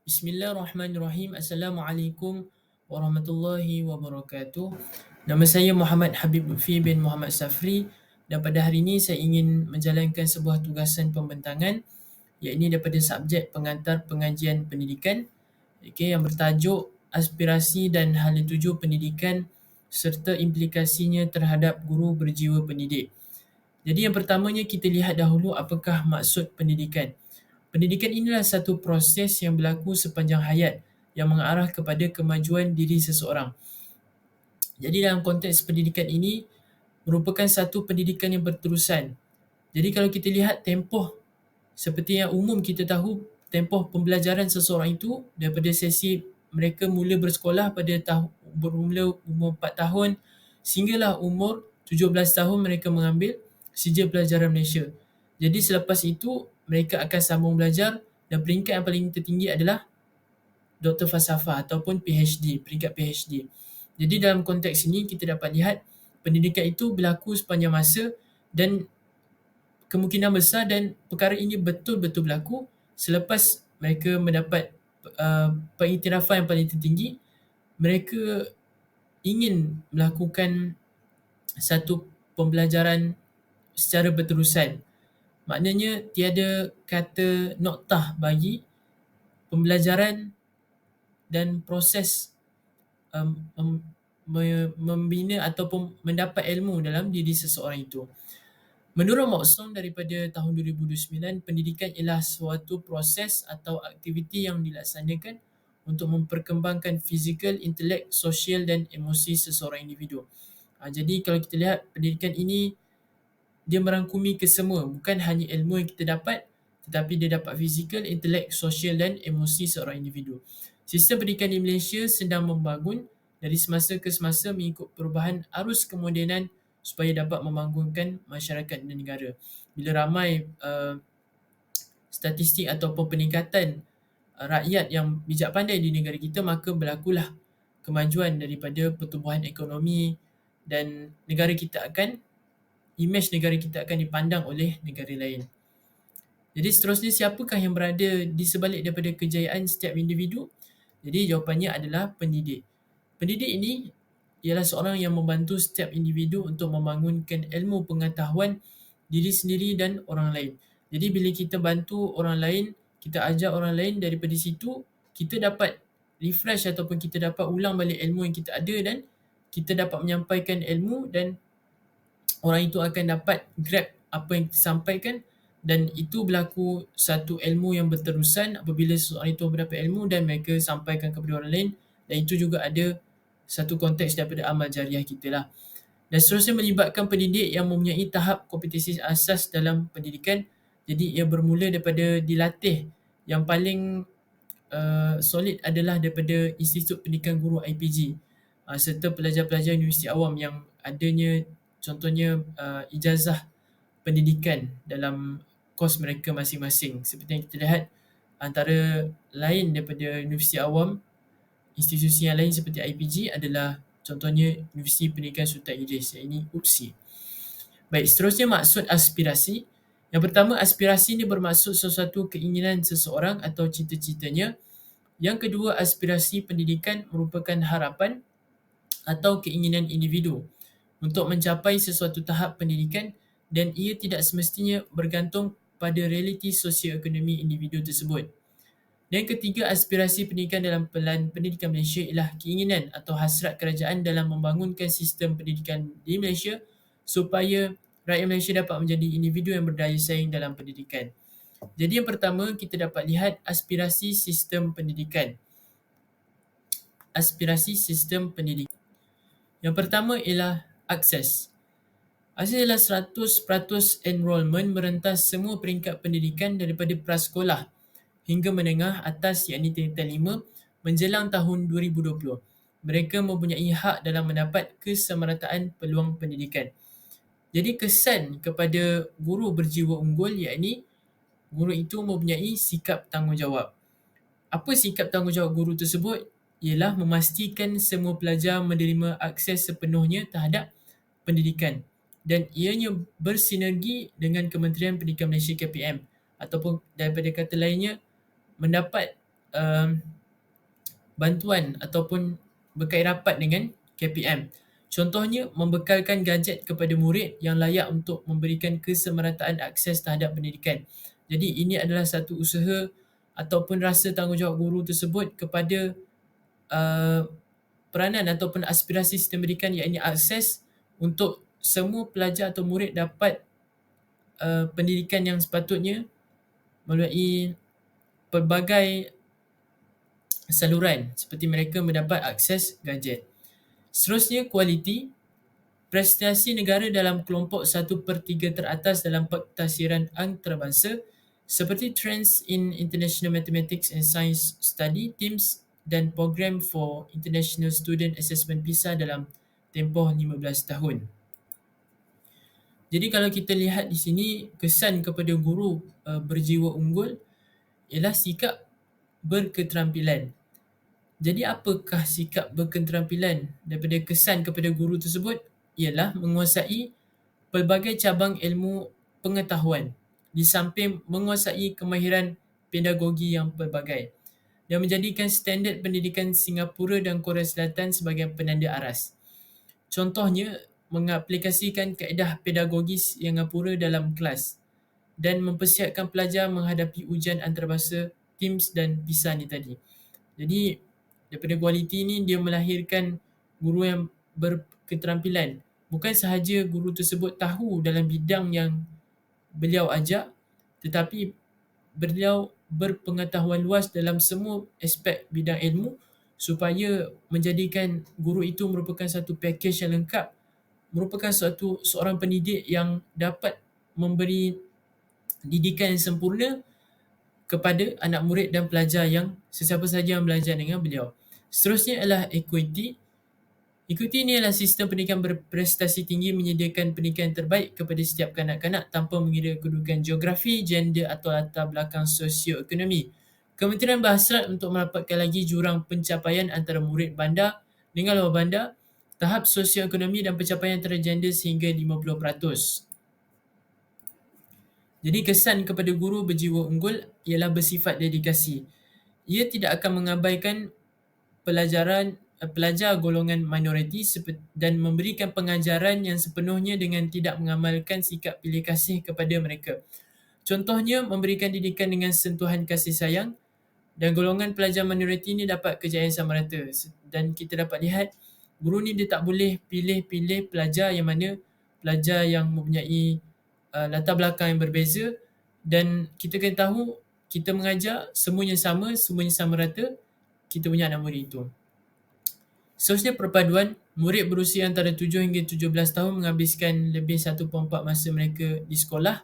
Bismillahirrahmanirrahim. Assalamualaikum warahmatullahi wabarakatuh. Nama saya Muhammad Habib Lutfi bin Muhammad Safri dan pada hari ini saya ingin menjalankan sebuah tugasan pembentangan iaitu daripada subjek pengantar pengajian pendidikan yang bertajuk aspirasi dan hal tuju pendidikan serta implikasinya terhadap guru berjiwa pendidik. Jadi yang pertamanya kita lihat dahulu apakah maksud pendidikan. Pendidikan inilah satu proses yang berlaku sepanjang hayat yang mengarah kepada kemajuan diri seseorang. Jadi dalam konteks pendidikan ini merupakan satu pendidikan yang berterusan. Jadi kalau kita lihat tempoh seperti yang umum kita tahu, tempoh pembelajaran seseorang itu daripada sesi mereka mula bersekolah pada bermula umur 4 tahun sehinggalah umur 17 tahun mereka mengambil sijil pelajaran Malaysia. Jadi selepas itu mereka akan sambung belajar dan peringkat yang paling tertinggi adalah Doktor Falsafah ataupun PhD, peringkat PhD. Jadi dalam konteks ini kita dapat lihat pendidikan itu berlaku sepanjang masa dan kemungkinan besar dan perkara ini betul-betul berlaku selepas mereka mendapat pengiktirafan yang paling tertinggi, mereka ingin melakukan satu pembelajaran secara berterusan. Maknanya tiada kata noktah bagi pembelajaran dan proses membina ataupun mendapat ilmu dalam diri seseorang itu. Menurut Moksong daripada tahun 2009, pendidikan ialah suatu proses atau aktiviti yang dilaksanakan untuk memperkembangkan fizikal, intelek, sosial dan emosi seseorang individu. Jadi kalau kita lihat pendidikan ini dia merangkumi kesemua, bukan hanya ilmu yang kita dapat tetapi dia dapat fizikal, intelek, sosial dan emosi seorang individu. Sistem pendidikan di Malaysia sedang membangun dari semasa ke semasa mengikut perubahan arus kemodenan supaya dapat membangunkan masyarakat dan negara. Bila ramai statistik ataupun peningkatan rakyat yang bijak pandai di negara kita, maka berlakulah kemajuan daripada pertumbuhan ekonomi dan imej negara kita akan dipandang oleh negara lain. Jadi seterusnya, siapakah yang berada di sebalik daripada kejayaan setiap individu? Jadi jawapannya adalah pendidik. Pendidik ini ialah seorang yang membantu setiap individu untuk membangunkan ilmu pengetahuan diri sendiri dan orang lain. Jadi bila kita bantu orang lain, kita ajar orang lain, daripada situ kita dapat refresh ataupun kita dapat ulang balik ilmu yang kita ada dan kita dapat menyampaikan ilmu dan orang itu akan dapat grab apa yang disampaikan dan itu berlaku satu ilmu yang berterusan apabila seseorang itu mendapat ilmu dan mereka sampaikan kepada orang lain, dan itu juga ada satu konteks daripada amal jariah kita lah. Dan seterusnya melibatkan pendidik yang mempunyai tahap kompetisi asas dalam pendidikan. Jadi ia bermula daripada dilatih, yang paling solid adalah daripada Institut Pendidikan Guru IPG serta pelajar-pelajar Universiti Awam yang adanya contohnya ijazah pendidikan dalam kos mereka masing-masing. Seperti yang kita lihat, antara lain daripada Universiti Awam, institusi yang lain seperti IPG adalah contohnya Universiti Pendidikan Sultan Idris, iaitu UPSI. Baik, seterusnya maksud aspirasi. Yang pertama, aspirasi ini bermaksud sesuatu keinginan seseorang atau cita-citanya. Yang kedua, aspirasi pendidikan merupakan harapan atau keinginan individu untuk mencapai sesuatu tahap pendidikan dan ia tidak semestinya bergantung pada realiti sosioekonomi individu tersebut. Dan ketiga, aspirasi pendidikan dalam Pelan Pendidikan Malaysia ialah keinginan atau hasrat kerajaan dalam membangunkan sistem pendidikan di Malaysia supaya rakyat Malaysia dapat menjadi individu yang berdaya saing dalam pendidikan. Jadi yang pertama, kita dapat lihat aspirasi sistem pendidikan. Aspirasi sistem pendidikan. Yang pertama ialah akses. Akses ialah 100% enrolment merentas semua peringkat pendidikan daripada prasekolah hingga menengah atas iaitu tingkatan 5 menjelang tahun 2020. Mereka mempunyai hak dalam mendapat kesamarataan peluang pendidikan. Jadi kesan kepada guru berjiwa unggul iaitu guru itu mempunyai sikap tanggungjawab. Apa sikap tanggungjawab guru tersebut? Ialah memastikan semua pelajar menerima akses sepenuhnya terhadap pendidikan dan ianya bersinergi dengan Kementerian Pendidikan Malaysia KPM ataupun daripada kata lainnya mendapat um, bantuan ataupun berkait rapat dengan KPM. Contohnya, membekalkan gadget kepada murid yang layak untuk memberikan kesemerataan akses terhadap pendidikan. Jadi ini adalah satu usaha ataupun rasa tanggungjawab guru tersebut kepada uh, peranan ataupun aspirasi sistem pendidikan, iaitu akses untuk semua pelajar atau murid dapat pendidikan yang sepatutnya melalui pelbagai saluran seperti mereka mendapat akses gadget. Seterusnya, kualiti. Prestasi negara dalam kelompok 1/3 teratas dalam pentadbiran antarabangsa seperti Trends in International Mathematics and Science Study, TIMSS, dan Program for International Student Assessment PISA dalam tempoh 15 tahun. Jadi kalau kita lihat di sini, kesan kepada guru berjiwa unggul ialah sikap berketerampilan. Jadi apakah sikap berketerampilan daripada kesan kepada guru tersebut? Ialah menguasai pelbagai cabang ilmu pengetahuan di samping menguasai kemahiran pedagogi yang pelbagai dan menjadikan standard pendidikan Singapura dan Korea Selatan sebagai penanda aras. Contohnya, mengaplikasikan kaedah pedagogis Singapura dalam kelas dan mempersiapkan pelajar menghadapi ujian antarabangsa TIMSS dan PISA ni tadi. Jadi, daripada kualiti ni dia melahirkan guru yang berketerampilan. Bukan sahaja guru tersebut tahu dalam bidang yang beliau ajar, tetapi beliau berpengetahuan luas dalam semua aspek bidang ilmu supaya menjadikan guru itu merupakan satu pakej yang lengkap, merupakan seorang pendidik yang dapat memberi didikan yang sempurna kepada anak murid dan pelajar yang sesiapa sahaja yang belajar dengan beliau. Seterusnya adalah equity. Equity ini adalah sistem pendidikan berprestasi tinggi menyediakan pendidikan terbaik kepada setiap kanak-kanak tanpa mengira kedudukan geografi, gender atau latar belakang sosioekonomi. Kementerian berhasrat untuk merapatkan lagi jurang pencapaian antara murid bandar dengan luar bandar, tahap sosioekonomi dan pencapaian antara gender sehingga 50%. Jadi kesan kepada guru berjiwa unggul ialah bersifat dedikasi. Ia tidak akan mengabaikan pelajar golongan minoriti dan memberikan pengajaran yang sepenuhnya dengan tidak mengamalkan sikap pilih kasih kepada mereka. Contohnya, memberikan didikan dengan sentuhan kasih sayang, dan golongan pelajar minoriti ini dapat kejayaan sama rata. Dan kita dapat lihat, guru ni dia tak boleh pilih-pilih pelajar yang mana pelajar yang mempunyai latar belakang yang berbeza, dan kita kena tahu kita mengajar semuanya sama rata kita punya anak murid itu. Seterusnya, perpaduan. Murid berusia antara 7 hingga 17 tahun menghabiskan lebih 1/4 masa mereka di sekolah,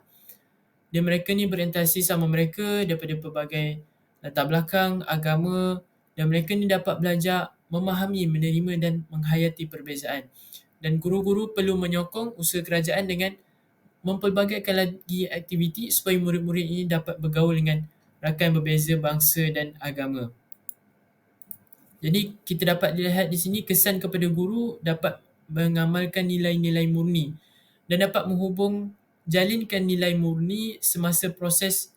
dan mereka ni berinteraksi sama mereka daripada pelbagai latar belakang, agama, dan mereka ni dapat belajar memahami, menerima dan menghayati perbezaan. Dan guru-guru perlu menyokong usaha kerajaan dengan mempelbagaikan lagi aktiviti supaya murid-murid ini dapat bergaul dengan rakan berbeza bangsa dan agama. Jadi kita dapat lihat di sini kesan kepada guru dapat mengamalkan nilai-nilai murni dan dapat jalinkan nilai murni semasa proses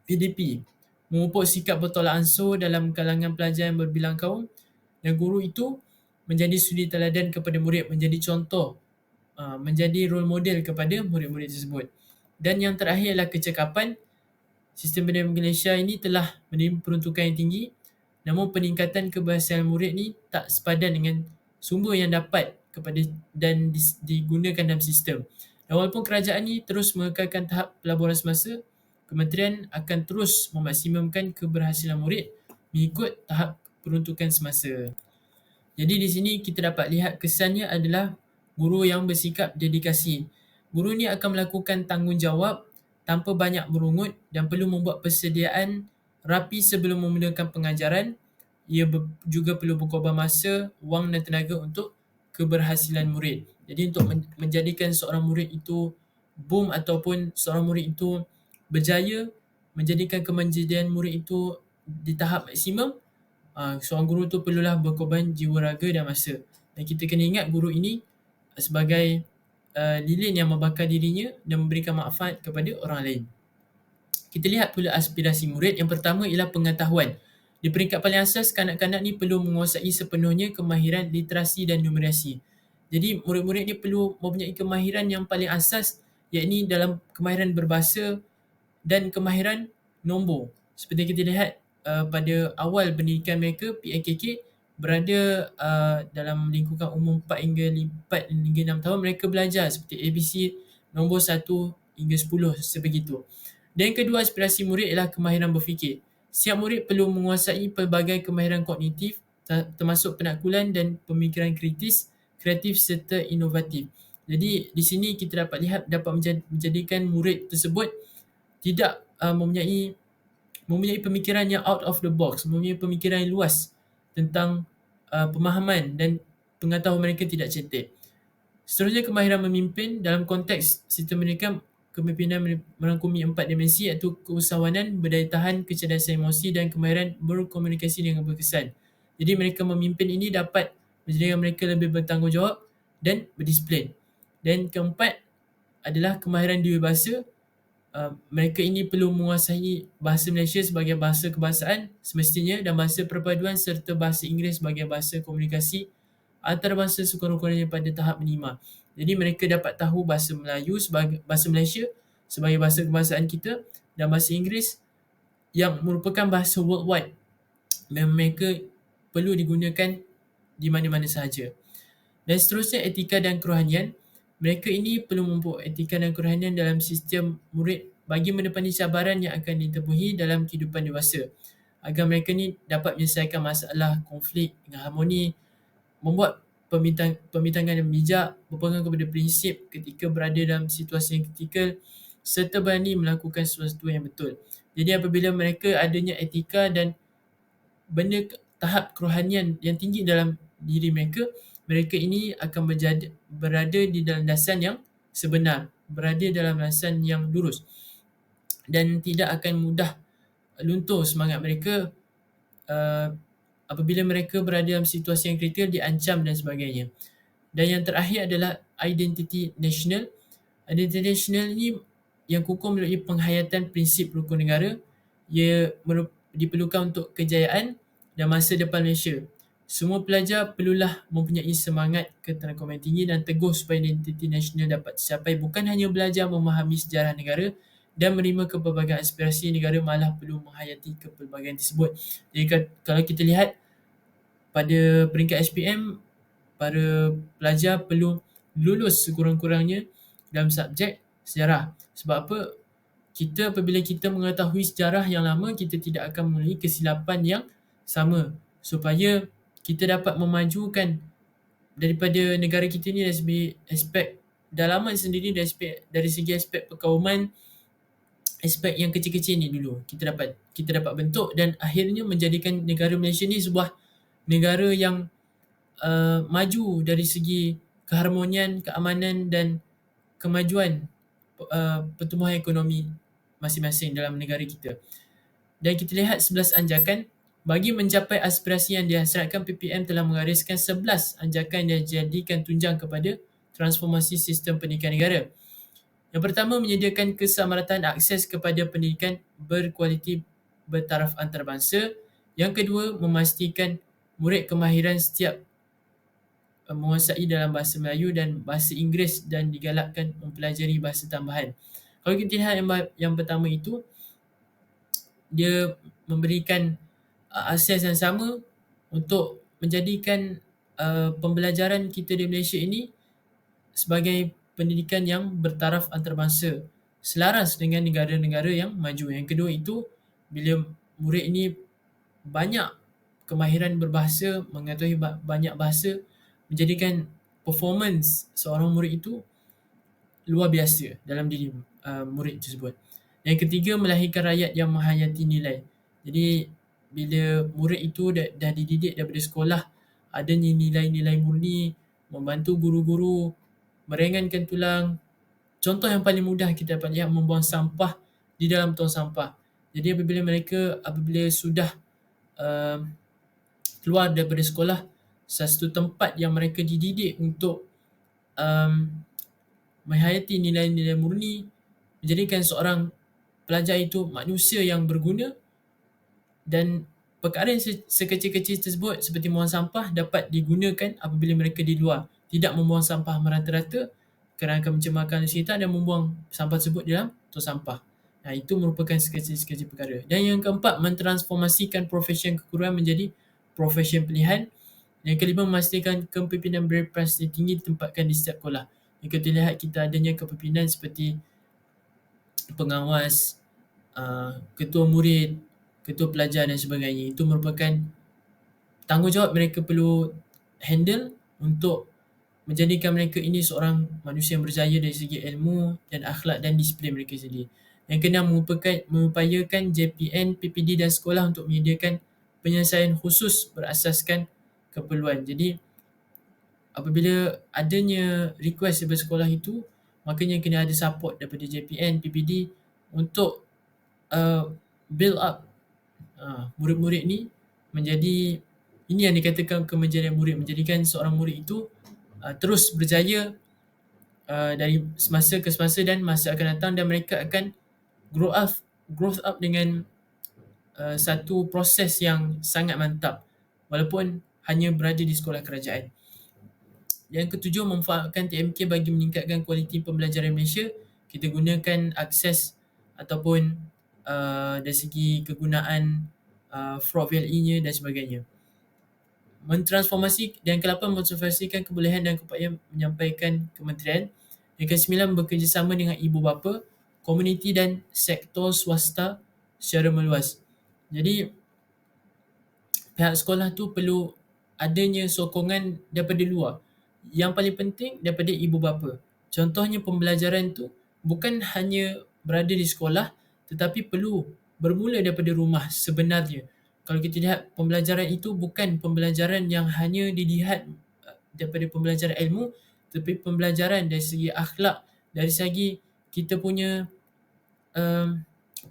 PDP, memupuk sikap bertolak ansur dalam kalangan pelajar yang berbilang kaum, dan guru itu menjadi suri teladan kepada murid, menjadi contoh, menjadi role model kepada murid-murid tersebut. Dan yang terakhir adalah kecekapan. Sistem pendidikan Malaysia ini telah menerima peruntukan yang tinggi, namun peningkatan keberhasilan murid ni tak sepadan dengan sumber yang dapat dan digunakan dalam sistem. Dan walaupun kerajaan ni terus mengekalkan tahap pelaburan semasa, kementerian akan terus memaksimumkan keberhasilan murid mengikut tahap peruntukan semasa. Jadi di sini kita dapat lihat kesannya adalah guru yang bersikap dedikasi. Guru ni akan melakukan tanggungjawab tanpa banyak merungut dan perlu membuat persediaan rapi sebelum memulakan pengajaran. Ia juga perlu berkorban masa, wang dan tenaga untuk keberhasilan murid. Jadi untuk menjadikan seorang murid itu boom ataupun seorang murid itu berjaya, menjadikan kemandirian murid itu di tahap maksimum, seorang guru tu perlulah berkorban jiwa raga dan masa. Dan kita kena ingat guru ini sebagai lilin yang membakar dirinya dan memberikan manfaat kepada orang lain. Kita lihat pula aspirasi murid. Yang pertama ialah pengetahuan. Di peringkat paling asas, kanak-kanak ni perlu menguasai sepenuhnya kemahiran literasi dan numerasi. Jadi murid-murid ni perlu mempunyai kemahiran yang paling asas, iaitu dalam kemahiran berbahasa dan kemahiran nombor. Seperti kita lihat pada awal pendidikan mereka, PNKK berada dalam lingkungan umur 4 hingga 6 tahun, mereka belajar seperti ABC nombor 1 hingga 10 sebegitu. Dan yang kedua, aspirasi murid ialah kemahiran berfikir. Setiap murid perlu menguasai pelbagai kemahiran kognitif termasuk penaklukan dan pemikiran kritis, kreatif serta inovatif. Jadi di sini kita dapat lihat dapat menjadikan murid tersebut tidak mempunyai pemikiran yang out of the box, mempunyai pemikiran yang luas tentang pemahaman dan pengetahuan mereka tidak cetek. Seterusnya, kemahiran memimpin. Dalam konteks sistem pendidikan, kepimpinan merangkumi 4 dimensi iaitu keusahawanan, berdaya tahan, kecerdasan emosi dan kemahiran berkomunikasi dengan berkesan. Jadi mereka memimpin ini dapat menjadikan mereka lebih bertanggungjawab dan berdisiplin. Dan keempat adalah kemahiran dua bahasa. Mereka ini perlu menguasai bahasa Malaysia sebagai bahasa kebangsaan semestinya dan bahasa perpaduan serta bahasa Inggeris sebagai bahasa komunikasi antarabangsa sekurang-kurangnya pada tahap minima. Jadi mereka dapat tahu bahasa Melayu sebagai bahasa Malaysia sebagai bahasa kebangsaan kita dan bahasa Inggeris yang merupakan bahasa worldwide dan mereka perlu digunakan di mana-mana sahaja. Dan seterusnya, etika dan kerohanian. Mereka ini perlu membawa etika dan kerohanian dalam sistem murid bagi menepani cabaran yang akan ditempuhi dalam kehidupan dewasa, agar mereka ni dapat menyelesaikan masalah konflik dengan harmoni, membuat pembintangan yang bijak, berpegang kepada prinsip ketika berada dalam situasi yang kritikal, serta berani melakukan sesuatu yang betul. Jadi apabila mereka adanya etika dan benda tahap kerohanian yang tinggi dalam diri mereka, mereka ini akan berada di dalam landasan yang sebenar, berada dalam landasan yang lurus dan tidak akan mudah luntur semangat mereka apabila mereka berada dalam situasi yang kritikal, diancam dan sebagainya. Dan yang terakhir adalah identiti nasional. Identiti nasional ni yang kukuh melalui penghayatan prinsip rukun negara. Ia diperlukan untuk kejayaan dan masa depan Malaysia. Semua pelajar perlulah mempunyai semangat keterangkuman tinggi dan teguh supaya identiti nasional dapat tercapai, bukan hanya belajar memahami sejarah negara dan menerima kepelbagaian aspirasi negara, malah perlu menghayati kepelbagaian tersebut. Jadi kalau kita lihat pada peringkat SPM, para pelajar perlu lulus sekurang-kurangnya dalam subjek sejarah. Sebab apa? Apabila kita mengetahui sejarah yang lama, kita tidak akan mengalami kesilapan yang sama, supaya kita dapat memajukan daripada negara kita ni dari segi aspek dalaman sendiri, dari segi aspek perkauman, aspek yang kecil-kecil ni dulu kita dapat bentuk dan akhirnya menjadikan negara Malaysia ni sebuah negara yang maju dari segi keharmonian, keamanan dan kemajuan pertumbuhan ekonomi masing-masing dalam negara kita. Dan kita lihat 11 anjakan. Bagi mencapai aspirasi yang dihasratkan, PPM telah menggariskan 11 anjakan yang dijadikan tunjang kepada transformasi sistem pendidikan negara. Yang pertama, menyediakan kesamarataan akses kepada pendidikan berkualiti bertaraf antarabangsa. Yang kedua, memastikan murid kemahiran setiap menguasai dalam bahasa Melayu dan bahasa Inggeris dan digalakkan mempelajari bahasa tambahan. Kalau kita lihat yang pertama itu, dia memberikan akses yang sama untuk menjadikan pembelajaran kita di Malaysia ini sebagai pendidikan yang bertaraf antarabangsa, selaras dengan negara-negara yang maju. Yang kedua itu, bila murid ini banyak kemahiran berbahasa, mengetahui banyak bahasa, menjadikan performance seorang murid itu luar biasa dalam diri murid tersebut. Yang ketiga, melahirkan rakyat yang menghayati nilai. Jadi bila murid itu dah dididik daripada sekolah, adanya nilai-nilai murni, membantu guru-guru, meringankan tulang. Contoh yang paling mudah kita dapat lihat, membuang sampah di dalam tong sampah. Jadi apabila sudah keluar daripada sekolah, satu tempat yang mereka dididik untuk menghayati nilai-nilai murni, menjadikan seorang pelajar itu manusia yang berguna dan perkara yang sekecil-kecil tersebut seperti membuang sampah dapat digunakan apabila mereka di luar, tidak membuang sampah merata-rata kerana akan mencemarkan sekitar dan membuang sampah tersebut dalam tong sampah. Itu merupakan sekecil-sekecil perkara. Dan yang keempat, mentransformasikan profesyen keguruan menjadi profesyen pilihan. Yang kelima, memastikan kepimpinan berprestasi tinggi ditempatkan di setiap sekolah. Yang kita lihat kita adanya kepimpinan seperti pengawas, ketua murid, ketua pelajar dan sebagainya. Itu merupakan tanggungjawab mereka perlu handle untuk menjadikan mereka ini seorang manusia yang berjaya dari segi ilmu dan akhlak dan disiplin mereka sendiri. Yang keenam, mengupayakan JPN, PPD dan sekolah untuk menyediakan penyelesaian khusus berasaskan keperluan. Jadi, apabila adanya request daripada sekolah itu, makanya kena ada support daripada JPN, PPD untuk build up murid-murid ni menjadi, ini yang dikatakan kemajuan murid, menjadikan seorang murid itu terus berjaya dari semasa ke semasa dan masa akan datang, dan mereka akan growth up dengan satu proses yang sangat mantap walaupun hanya berada di sekolah kerajaan. Yang ketujuh, memanfaatkan TMK bagi meningkatkan kualiti pembelajaran Malaysia. Kita gunakan akses ataupun dari segi kegunaan fraud VLE-nya dan sebagainya. Yang ke-8, mentransformasikan kebolehan dan keupayaan menyampaikan kementerian. Yang ke-9, bekerjasama dengan ibu bapa, komuniti dan sektor swasta secara meluas. Jadi, pihak sekolah tu perlu adanya sokongan daripada luar. Yang paling penting daripada ibu bapa. Contohnya pembelajaran tu bukan hanya berada di sekolah tetapi perlu bermula daripada rumah sebenarnya. Kalau kita lihat, pembelajaran itu bukan pembelajaran yang hanya dilihat daripada pembelajaran ilmu, tetapi pembelajaran dari segi akhlak, dari segi kita punya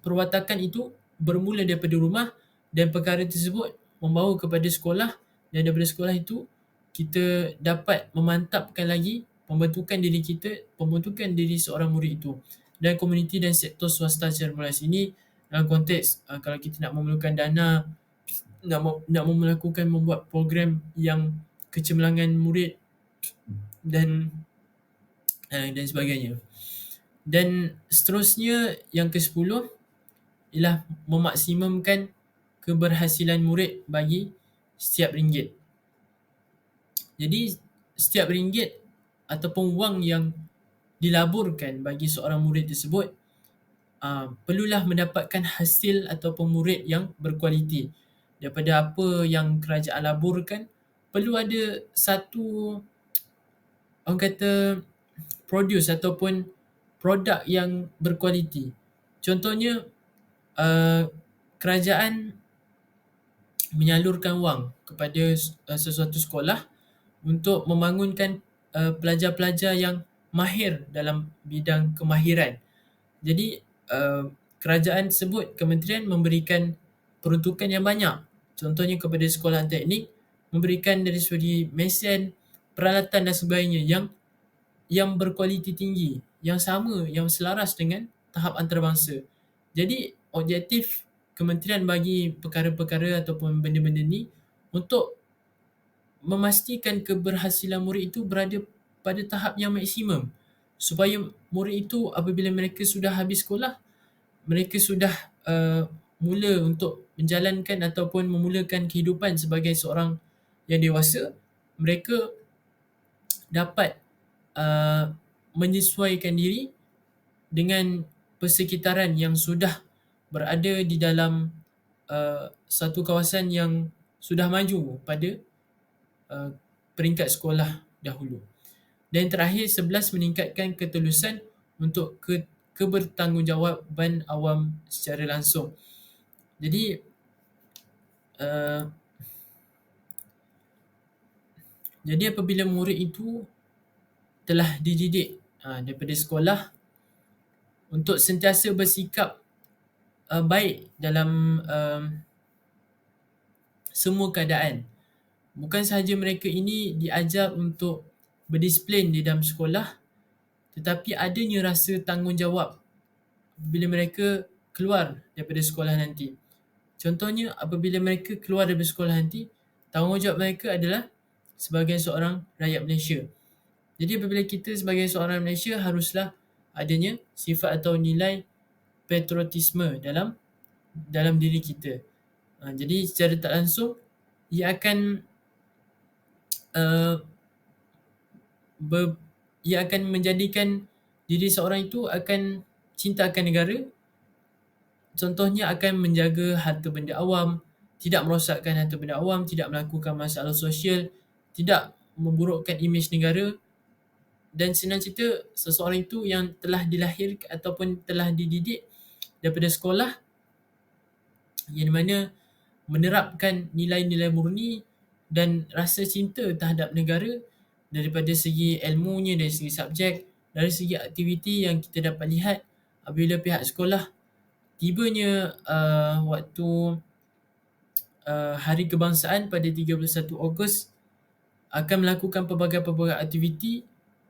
perwatakan itu bermula daripada rumah, dan perkara tersebut membawa kepada sekolah, dan daripada sekolah itu kita dapat memantapkan lagi pembentukan diri kita, pembentukan diri seorang murid itu, dan komuniti dan sektor swasta secara meluas. Ini dalam konteks kalau kita nak memerlukan dana, nak melakukan membuat program yang kecemerlangan murid dan sebagainya. Dan seterusnya, yang ke-10 ialah memaksimumkan keberhasilan murid bagi setiap ringgit. Jadi, setiap ringgit ataupun wang yang dilaburkan bagi seorang murid tersebut perlulah mendapatkan hasil ataupun murid yang berkualiti. Daripada apa yang kerajaan laburkan, perlu ada satu, orang kata, produce ataupun produk yang berkualiti. Contohnya, kerajaan menyalurkan wang kepada sesuatu sekolah untuk membangunkan pelajar-pelajar yang mahir dalam bidang kemahiran. Jadi kerajaan tersebut, kementerian memberikan peruntukan yang banyak. Contohnya kepada sekolah teknik, memberikan dari segi mesin, peralatan dan sebagainya yang berkualiti tinggi, yang sama, yang selaras dengan tahap antarabangsa. Jadi objektif kementerian bagi perkara-perkara ataupun benda-benda ni untuk memastikan keberhasilan murid itu berada pada tahap yang maksimum, supaya murid itu apabila mereka sudah habis sekolah, mereka sudah mula untuk menjalankan ataupun memulakan kehidupan sebagai seorang yang dewasa, mereka dapat menyesuaikan diri dengan persekitaran yang sudah berada di dalam satu kawasan yang sudah maju pada peringkat sekolah dahulu. Dan terakhir, 11, meningkatkan ketelusan untuk kebertanggungjawaban awam secara langsung. Jadi apabila murid itu telah dididik daripada sekolah untuk sentiasa bersikap baik dalam semua keadaan. Bukan sahaja mereka ini diajar untuk berdisiplin di dalam sekolah, tetapi adanya rasa tanggungjawab bila mereka keluar daripada sekolah nanti. Contohnya apabila mereka keluar dari sekolah nanti, tanggungjawab mereka adalah sebagai seorang rakyat Malaysia. Jadi apabila kita sebagai seorang Malaysia haruslah adanya sifat atau nilai patriotisme dalam diri kita. Jadi secara tak langsung ia akan uh, ber, ia akan menjadikan diri seorang itu akan cinta akan negara. Contohnya akan menjaga harta benda awam, tidak merosakkan harta benda awam, tidak melakukan masalah sosial, tidak memburukkan imej negara. Dan senang cerita, seseorang itu yang telah dilahirkan ataupun telah dididik daripada sekolah yang mana menerapkan nilai-nilai murni dan rasa cinta terhadap negara daripada segi ilmunya, dari segi subjek, dari segi aktiviti yang kita dapat lihat apabila pihak sekolah tibanya waktu Hari Kebangsaan pada 31 Ogos akan melakukan pelbagai-pelbagai aktiviti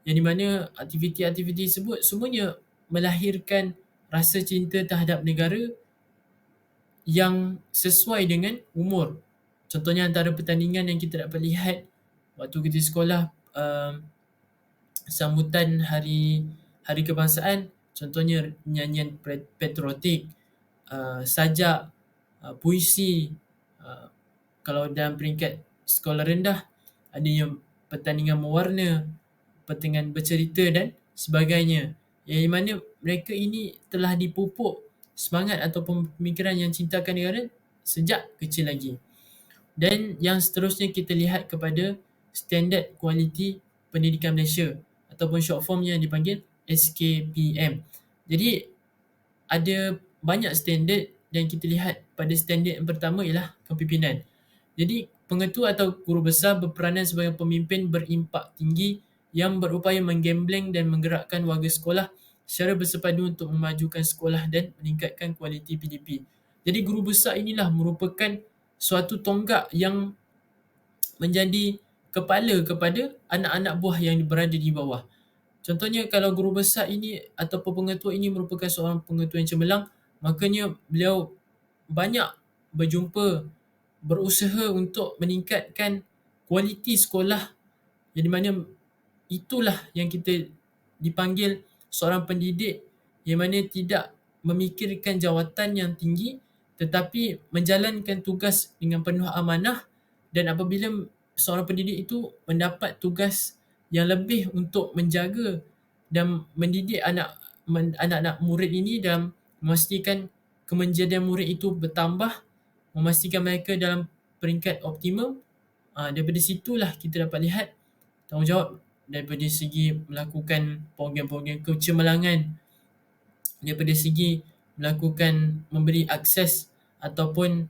yang di mana aktiviti-aktiviti tersebut semuanya melahirkan rasa cinta terhadap negara yang sesuai dengan umur. Contohnya antara pertandingan yang kita dapat lihat waktu kita sekolah, sambutan Hari Kebangsaan, contohnya nyanyian patriotik, sajak, puisi. Kalau dalam peringkat sekolah rendah, adanya pertandingan mewarna, pertandingan bercerita dan sebagainya. Yang mana mereka ini telah dipupuk semangat ataupun pemikiran yang cintakan negara sejak kecil lagi. Dan yang seterusnya kita lihat kepada Standard Kualiti Pendidikan Malaysia ataupun short form yang dipanggil SKPM. Jadi ada banyak standard dan kita lihat pada standard yang pertama ialah kepimpinan. Jadi pengetua atau guru besar berperanan sebagai pemimpin berimpak tinggi yang berupaya menggembleng dan menggerakkan warga sekolah secara bersepadu untuk memajukan sekolah dan meningkatkan kualiti PDP. Jadi guru besar inilah merupakan suatu tonggak yang menjadi kepala kepada anak-anak buah yang berada di bawah. Contohnya kalau guru besar ini ataupun pengetua ini merupakan seorang pengetua yang cemerlang, makanya beliau banyak berjumpa, berusaha untuk meningkatkan kualiti sekolah yang di mana itulah yang kita dipanggil seorang pendidik yang mana tidak memikirkan jawatan yang tinggi tetapi menjalankan tugas dengan penuh amanah, dan apabila seorang pendidik itu mendapat tugas yang lebih untuk menjaga dan mendidik anak-anak murid ini dan memastikan kemenjadian murid itu bertambah, memastikan mereka dalam peringkat optimum. Daripada situlah kita dapat lihat tanggungjawab daripada segi melakukan program-program kecemerlangan, daripada segi melakukan memberi akses ataupun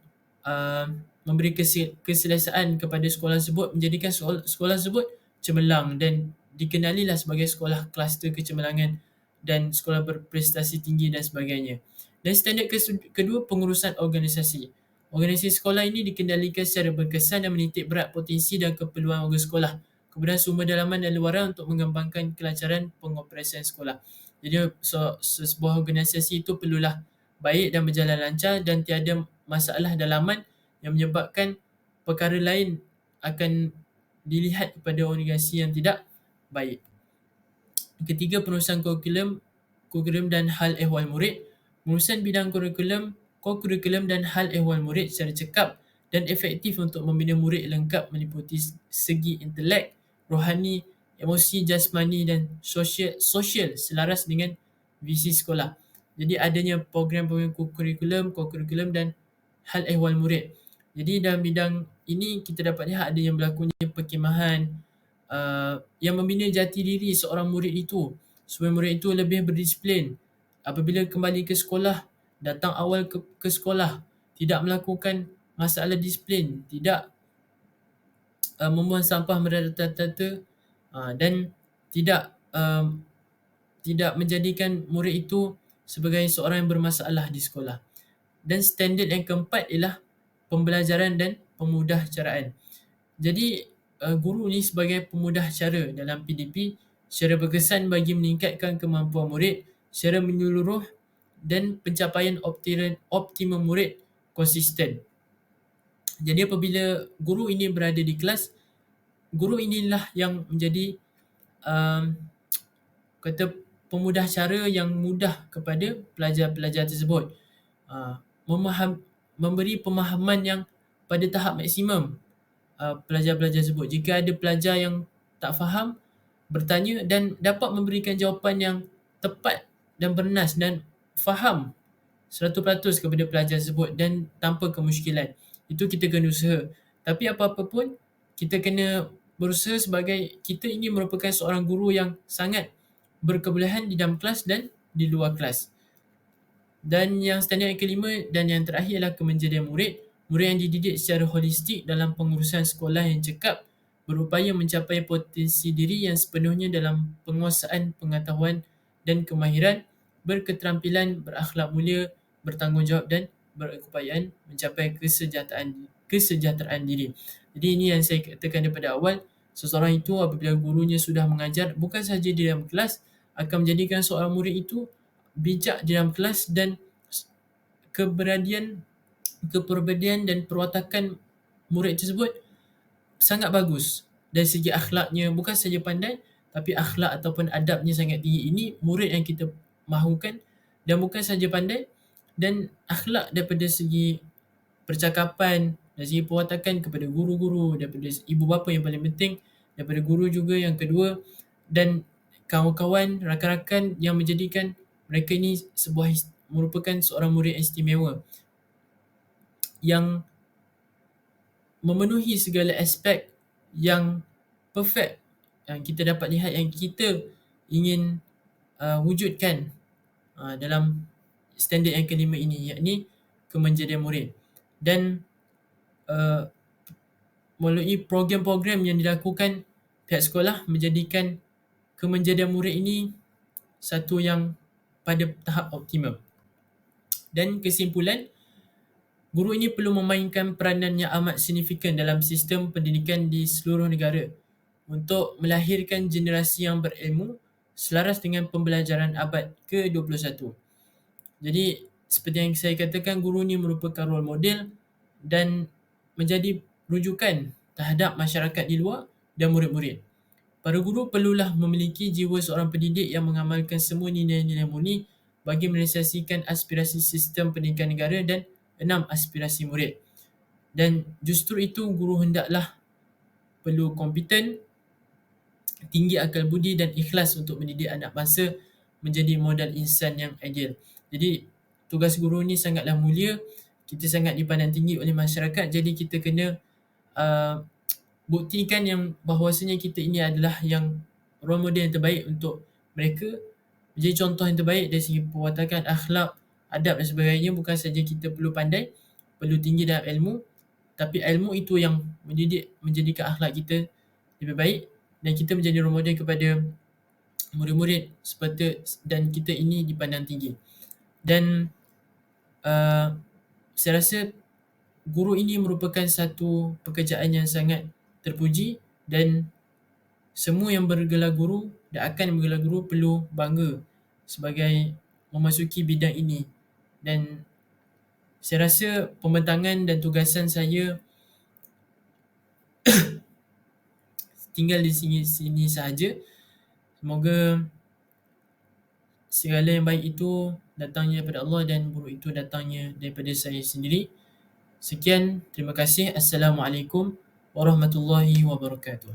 memberi keselesaan kepada sekolah tersebut, menjadikan sekolah tersebut cemerlang dan dikenalilah sebagai sekolah kluster kecemerlangan dan sekolah berprestasi tinggi dan sebagainya. Dan standard kedua, pengurusan organisasi. Organisasi sekolah ini dikendalikan secara berkesan dan menitik berat potensi dan keperluan warga sekolah, kemudian sumber dalaman dan luaran untuk mengembangkan kelancaran pengoperasian sekolah. Jadi sebuah organisasi itu perlulah baik dan berjalan lancar dan tiada masalah dalaman yang menyebabkan perkara lain akan dilihat kepada organisasi yang tidak baik. Ketiga, penulisan kurikulum dan hal ehwal murid. Pengurusan bidang kurikulum dan hal ehwal murid secara cekap dan efektif untuk membina murid lengkap meliputi segi intelek, rohani, emosi, jasmani dan sosial selaras dengan visi sekolah. Jadi adanya program-program kurikulum dan hal ehwal murid. Jadi dalam bidang ini kita dapat lihat ada yang berlakunya perkemahan yang membina jati diri seorang murid itu supaya murid itu lebih berdisiplin. Apabila kembali ke sekolah, datang awal ke sekolah, tidak melakukan masalah disiplin, tidak membuang sampah merata-rata dan tidak menjadikan murid itu sebagai seorang yang bermasalah di sekolah. Dan standard yang keempat ialah pembelajaran dan pemudah caraan. Jadi guru ni sebagai pemudah cara dalam PDP secara berkesan bagi meningkatkan kemampuan murid secara menyeluruh dan pencapaian optimum murid konsisten. Jadi apabila guru ini berada di kelas, guru inilah yang menjadi um, kata pemudah cara yang mudah kepada pelajar-pelajar tersebut. Memberi pemahaman yang pada tahap maksimum pelajar-pelajar tersebut. Jika ada pelajar yang tak faham, bertanya dan dapat memberikan jawapan yang tepat dan bernas dan faham 100% kepada pelajar tersebut dan tanpa kemusykilan. Itu kita kena usaha. Tapi apa-apa pun, kita kena berusaha sebagai kita ini merupakan seorang guru yang sangat berkebolehan di dalam kelas dan di luar kelas. Dan yang standard yang kelima dan yang terakhir adalah kemenjadian murid. Murid yang dididik secara holistik dalam pengurusan sekolah yang cekap, berupaya mencapai potensi diri yang sepenuhnya dalam penguasaan pengetahuan dan kemahiran, berketerampilan, berakhlak mulia, bertanggungjawab dan berkeupayaan mencapai kesejahteraan diri. Jadi ini yang saya katakan daripada awal, seseorang itu apabila gurunya sudah mengajar bukan sahaja di dalam kelas, akan menjadikan seorang murid itu bijak di dalam kelas dan kepribadian dan perwatakan murid tersebut sangat bagus. Dari segi akhlaknya, bukan saja pandai, tapi akhlak ataupun adabnya sangat tinggi. Ini murid yang kita mahukan, dan bukan saja pandai, dan akhlak daripada segi percakapan, dari segi perwatakan kepada guru-guru, daripada ibu bapa yang paling penting, daripada guru juga yang kedua, dan kawan-kawan, rakan-rakan yang menjadikan mereka ini merupakan seorang murid istimewa yang memenuhi segala aspek yang perfect yang kita dapat lihat, yang kita ingin wujudkan dalam standard yang kelima ini, yakni kemenjadian murid. Dan melalui program-program yang dilakukan pihak sekolah menjadikan kemenjadian murid ini satu yang pada tahap optimum. Dan kesimpulan, guru ini perlu memainkan peranan yang amat signifikan dalam sistem pendidikan di seluruh negara untuk melahirkan generasi yang berilmu selaras dengan pembelajaran abad ke-21. Jadi seperti yang saya katakan, guru ini merupakan role model dan menjadi rujukan terhadap masyarakat di luar dan murid-murid. Para guru perlulah memiliki jiwa seorang pendidik yang mengamalkan semua nilai-nilai murni bagi merealisasikan aspirasi sistem pendidikan negara dan 6 aspirasi murid. Dan justru itu guru hendaklah perlu kompeten, tinggi akal budi dan ikhlas untuk mendidik anak bangsa menjadi modal insan yang ideal. Jadi tugas guru ni sangatlah mulia, kita sangat dipandang tinggi oleh masyarakat, jadi kita kena buktikan yang bahawasanya kita ini adalah yang role model yang terbaik untuk mereka, menjadi contoh yang terbaik dari segi perwatakan, akhlak, adab dan sebagainya. Bukan saja kita perlu pandai, perlu tinggi dalam ilmu, tapi ilmu itu yang menjadikan akhlak kita lebih baik dan kita menjadi role model kepada murid-murid dan kita ini dipandang tinggi. Dan saya rasa guru ini merupakan satu pekerjaan yang sangat terpuji dan semua yang bergelar guru dan akan bergelar guru perlu bangga sebagai memasuki bidang ini. Dan saya rasa pembentangan dan tugasan saya tinggal di sini sahaja. Semoga segala yang baik itu datangnya daripada Allah dan buruk itu datangnya daripada saya sendiri. Sekian, terima kasih. Assalamualaikum warahmatullahi wabarakatuh.